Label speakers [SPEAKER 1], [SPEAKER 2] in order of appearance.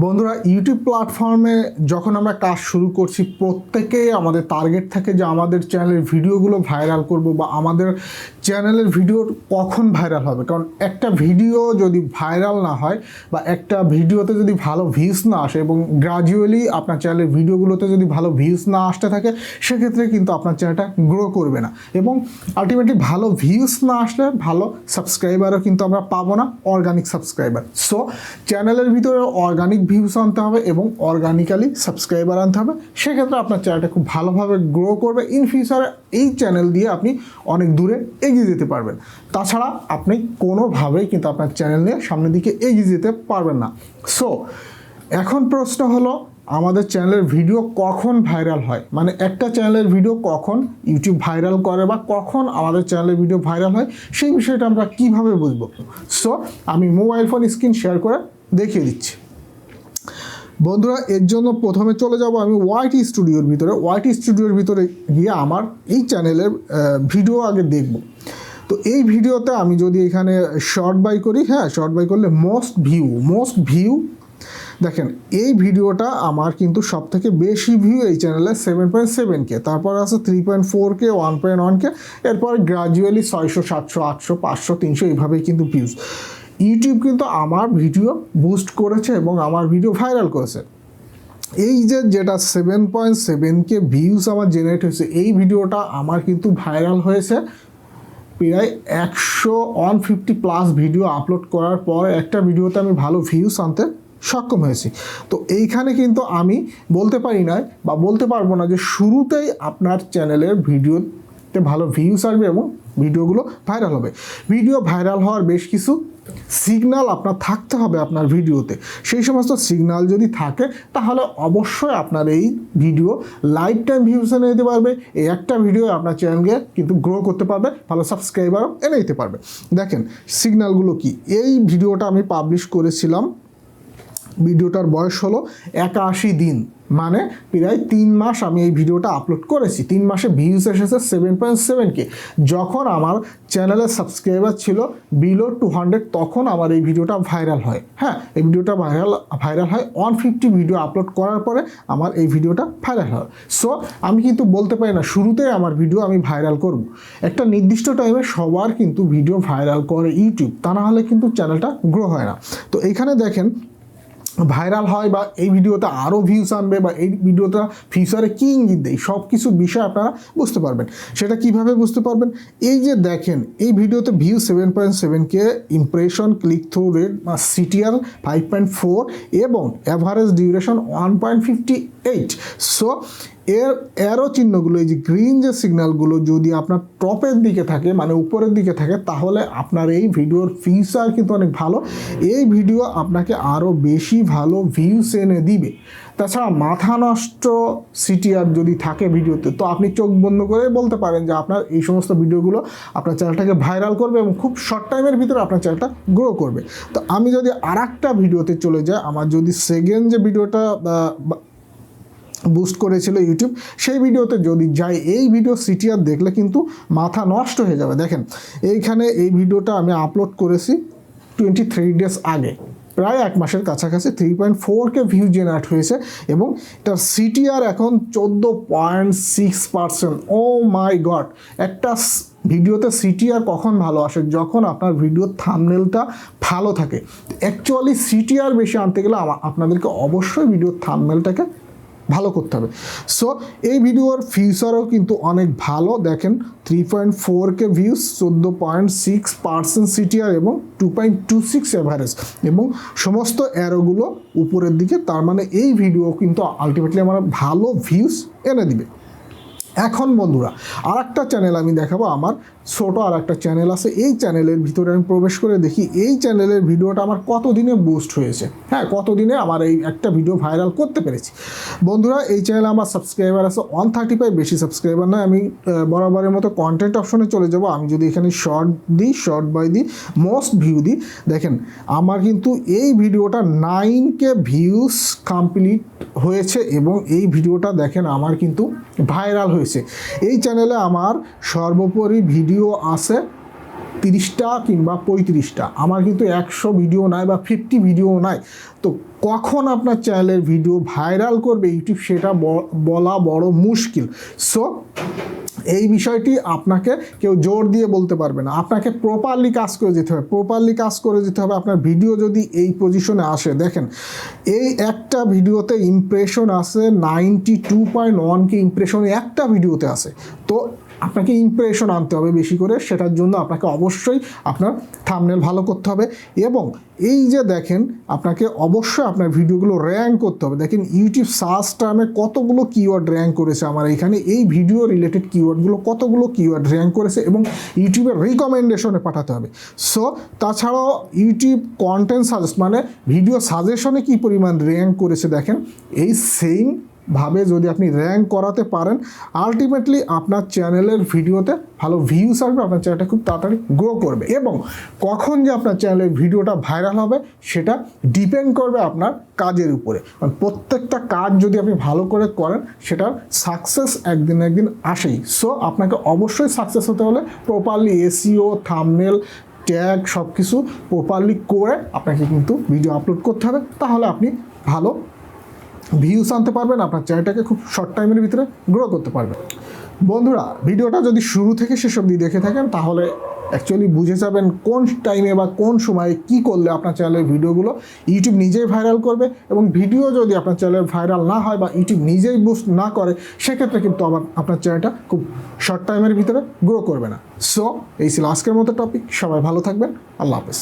[SPEAKER 1] বন্ধুরা ইউটিউব প্ল্যাটফর্মে যখন আমরা কাজ শুরু করছি প্রত্যেকেই আমাদের টার্গেট থাকে যে আমাদের চ্যানেলের ভিডিওগুলো ভাইরাল করব বা আমাদের চ্যানেলের ভিডিও কখন ভাইরাল হবে। কারণ একটা ভিডিও যদি ভাইরাল না হয় বা একটা ভিডিওতে যদি ভালো ভিউজ না আসে এবং গ্র্যাজুয়ালি আপনার চ্যানেলের ভিডিওগুলোতে যদি ভালো ভিউজ না আসতে থাকে সেক্ষেত্রে কিন্তু আপনার চ্যানেলটা গ্রো করবে না এবং আলটিমেটলি ভালো ভিউজ না আসলে ভালো সাবস্ক্রাইবারও কিন্তু আমরা পাবো না, অর্গানিক সাবস্ক্রাইবার। সো চ্যানেলের ভিতরে অর্গানিক ভিউজ আনতে হবে এবং অর্গানিক্যালি সাবস্ক্রাইবার আনতে হবে, সেক্ষেত্রে আপনার চ্যানেলটা খুব ভালোভাবে গ্রো করবে। ইন ফিউচারে এই চ্যানেল দিয়ে আপনি অনেক দূরে এগিয়ে যেতে পারবেন। তাছাড়া আপনি কোনোভাবেই কিন্তু আপনার চ্যানেল নিয়ে সামনের দিকে এগিয়ে যেতে পারবেন না। সো এখন প্রশ্ন হলো আমাদের চ্যানেলের ভিডিও কখন ভাইরাল হয়, মানে একটা চ্যানেলের ভিডিও কখন ইউটিউব ভাইরাল করে বা কখন আমাদের চ্যানেলের ভিডিও ভাইরাল হয় সেই বিষয়টা আমরা কিভাবে বুঝবো। সো আমি মোবাইল ফোন স্ক্রিন শেয়ার করে দেখিয়ে দিচ্ছি। বন্ধুরা এর জন্য প্রথমে চলে যাব আমি ওয়াইটি স্টুডিওর ভিতরে গিয়ে আমার এই চ্যানেলের ভিডিও আগে দেখব। তো এই ভিডিওতে আমি যদি এখানে শর্ট বাই করি, শর্ট বাই করলে মোস্ট ভিউ দেখেন এই ভিডিওটা আমার কিন্তু সব থেকে বেশি ভিউ এই চ্যানেলে 7.7K, তারপর আছে 3.4K, 1.1K, এরপর গ্র্যাজুয়ালি 600, 700, 800, 500, 300 এইভাবেই কিন্তু ভিউজ। ইউটিউব কিন্তু আমার ভিডিও বুস্ট করেছে এবং আমার ভিডিও ভাইরাল করেছে। এই যেটা 7.7K ভিউজ আমার জেনারেট হয়েছে, এই ভিডিওটা আমার কিন্তু ভাইরাল হয়েছে প্রায় 150+ ভিডিও আপলোড করার পর একটা ভিডিওতে আমি ভালো ভিউজ আনতে সক্ষম হয়েছি। তো এইখানে কিন্তু আমি বলতে পারি না বা বলতে পারবো না যে শুরুতেই আপনার চ্যানেলের ভিডিওতে ভালো ভিউজ আসবে এবং ভিডিওগুলো ভাইরাল হবে। ভিডিও ভাইরাল হওয়ার বেশ কিছু সিগন্যাল আপনার থাকতে হবে আপনার ভিডিওতে। সেই সমস্ত সিগন্যাল যদি থাকে তাহলে অবশ্যই আপনার এই ভিডিও লাইফ টাইম ভিউজ এনে দিতে পারবে। এই একটা ভিডিও আপনার চ্যানেলকে কিন্তু গ্রো করতে পারবে, ভালো সাবস্ক্রাইবারও এনে দিতে পারবে। দেখেন সিগন্যালগুলো কি। এই ভিডিওটা আমি পাবলিশ করেছিলাম, ভিডিওটার বয়স হলো 81 দিন, মানে প্রায় 3 মাস আমি এই ভিডিওটা আপলোড করেছি। 3 মাসে ভিউজ এসেছে 7.7K। যখন আমার চ্যানেলের সাবস্ক্রাইবার ছিল বিলো 200 তখন আমার এই ভিডিওটা ভাইরাল হয়। এই ভিডিওটা ভাইরাল হয় 150 ভিডিও আপলোড করার পরে আমার এই ভিডিওটা ভাইরাল হয়। সো আমি কিন্তু বলতে পারি না শুরুতেই আমার ভিডিও আমি ভাইরাল করব। একটা নির্দিষ্ট টাইমে সবার কিন্তু ভিডিও ভাইরাল করে ইউটিউব, তা না হলে কিন্তু চ্যানেলটা গ্রো হয় না। তো এইখানে দেখেন ভাইরাল হয় বা এই ভিডিওতে আরও ভিউজ আনবে বা এই ভিডিওটা ফিউচারে কী ইঙ্গিত দেয় সব কিছু বিষয় আপনারা বুঝতে পারবেন। সেটা কিভাবে বুঝতে পারবেন, এই যে দেখেন এই ভিডিওতে view 7.7K, impression, click through rate বা CTR 5.4 এবং অ্যাভারেজ ডিউরেশন 1.58। সো এরও চিহ্নগুলো, এই যে গ্রিন যে সিগন্যালগুলো যদি আপনার টপের দিকে থাকে মানে উপরের দিকে থাকে তাহলে আপনার এই ভিডিওর ফিউচার কিন্তু অনেক ভালো। এই ভিডিও আপনাকে আরও বেশি ভালো ভিউস এনে দিবে। তাছাড়া মাথা নষ্ট CTR যদি থাকে ভিডিওতে তো আপনি চোখ বন্ধ করে বলতে পারেন যে আপনার এই সমস্ত ভিডিওগুলো আপনার চ্যানেলটাকে ভাইরাল করবে এবং খুব শর্ট টাইমের ভিতরে আপনার চ্যানেলটা গ্রো করবে। তো আমি যদি আরেকটা ভিডিওতে চলে যাই, আমার যদি সেকেন্ড যে ভিডিওটা বুস্ট করেছিল ইউটিউব সেই ভিডিওতে যদি যাই, এই ভিডিও CTR দেখলে কিন্তু মাথা নষ্ট হয়ে যাবে। দেখেন এইখানে এই ভিডিওটা আমি আপলোড করেছি 23 ডেজ আগে, প্রায় 1 মাসের কাছাকাছি। 3.4K ভিউ জেনারেট হয়েছে এবং এটার CTR এখন 14.6%। ও মাই গড, একটা ভিডিওতে CTR কখন ভালো আসে? যখন আপনার ভিডিওর থাম্বনেলটা ভালো থাকে। অ্যাকচুয়ালি CTR বেশি আনতে গেলে আপনাদেরকে অবশ্যই ভিডিওর থাম্বনেলটাকে ভালো করতে হবে। সো এই ভিডিওর ফিউচারও কিন্তু অনেক ভালো। দেখেন 3.4K ভিউজ, 14.6% CTR এবং 2.26 অ্যাভারেজ এবং সমস্ত অ্যারোগুলো উপরের দিকে, তার মানে এই ভিডিও কিন্তু আলটিমেটলি আমার ভালো ভিউজ এনে দিবে। এখন বন্ধুরা আরেকটা চ্যানেল আমি দেখাবো, আমার ছোট আরেকটা চ্যানেল আছে। এই চ্যানেলের ভিতরে আমি প্রবেশ করে দেখি এই চ্যানেলের ভিডিওটা আমার কতদিনে বুস্ট হয়েছে, কতদিনে আমার এই একটা ভিডিও ভাইরাল করতে পেরেছি। বন্ধুরা এই চ্যানেলে আমার সাবস্ক্রাইবার আছে 135, বেশি সাবস্ক্রাইবার নয়। আমি বরাবরের মতো কন্টেন্ট অপশনে চলে যাব। আমি যদি এখানে শর্ট বাই দিই, মোস্ট ভিউ দিই, দেখেন আমার কিন্তু এই ভিডিওটা 9K ভিউজ কমপ্লিট হয়েছে এবং এই ভিডিওটা দেখেন আমার কিন্তু ভাইরাল হয়েছে। এই চ্যানেলে আমার সর্বোপরি ভিডিও আছে 30টা কিংবা 35টা, আমার কিন্তু 100 ভিডিও নাই বা 50 ভিডিও নাই। তো কখন আপনার চ্যানেলের ভিডিও ভাইরাল করবে ইউটিউব সেটা বলা বড় মুশকিল। সো এই বিষয়টি আপনাকে কেউ জোর দিয়ে বলতে পারবে না, আপনাকে প্রপারলি কাজ করে যেতে হবে, প্রপারলি কাজ করে যেতে হবে। আপনার ভিডিও যদি এই পজিশনে আসে, দেখেন এই একটা ভিডিওতে ইমপ্রেশন আছে 92.1K ইমপ্রেশন একটা ভিডিওতে আছে। তো আপনাকে ইমপ্রেশন আনতে হবে বেশি করে, সেটার জন্য আপনাকে অবশ্যই আপনার থাম্বনেল ভালো করতে হবে এবং এই যে দেখেন আপনাকে অবশ্যই আপনার ভিডিওগুলো র্যাঙ্ক করতে হবে। দেখেন ইউটিউব সার্চ টার্মে কতগুলো কিওয়ার্ড র্যাঙ্ক করেছে আমার এখানে, এই ভিডিও রিলেটেড কিওয়ার্ডগুলো কতগুলো কিওয়ার্ড র্যাঙ্ক করেছে এবং ইউটিউবের রিকমেন্ডেশনে পাঠাতে হবে। সো তাছাড়াও ইউটিউব কন্টেন্ট সাজেস্ট মানে ভিডিও সাজেশনে কী পরিমাণ র্যাঙ্ক করেছে দেখেন, এই সেম ভাবে যদি আপনি র্যাঙ্ক করাতে পারেন আলটিমেটলি আপনার চ্যানেলের ভিডিওতে ভালো ভিউস আসবে, আপনার চ্যানেলটা খুব তাড়াতাড়ি গ্রো করবে। এবং কখন যে আপনার চ্যানেলের ভিডিওটা ভাইরাল হবে সেটা ডিপেন্ড করবে আপনার কাজের উপরে। কারণ প্রত্যেকটা কাজ যদি আপনি ভালো করে করেন সেটার সাকসেস একদিন না একদিন আসেই। সো আপনাকে অবশ্যই সাকসেস হতে হলে প্রপারলি এসইও, থাম্বনেল, ট্যাগ সব কিছু প্রপারলি করে আপনাকে কিন্তু ভিডিও আপলোড করতে হবে, তাহলে আপনি ভালো ভিউস আনতে পারবেন, আপনার চ্যানেলটাকে খুব শর্ট টাইমের ভিতরে গ্রো করতে পারবেন। বন্ধুরা ভিডিওটা যদি শুরু থেকে শেষ অবধি দেখে থাকেন তাহলে অ্যাকচুয়ালি বুঝে যাবেন কোন টাইমে বা কোন সময়ে কি করলে আপনার চ্যানেলের ভিডিওগুলো ইউটিউব নিজেই ভাইরাল করবে। এবং ভিডিও যদি আপনার চ্যানেলের ভাইরাল না হয় বা ইউটিউব নিজেই বুস্ট না করে সেক্ষেত্রে কিন্তু আবার আপনার চ্যানেলটা খুব শর্ট টাইমের ভিতরে গ্রো করবে না। সো এই ছিল আজকের মতো টপিক, সবাই ভালো থাকবেন, আল্লাহ হাফেজ।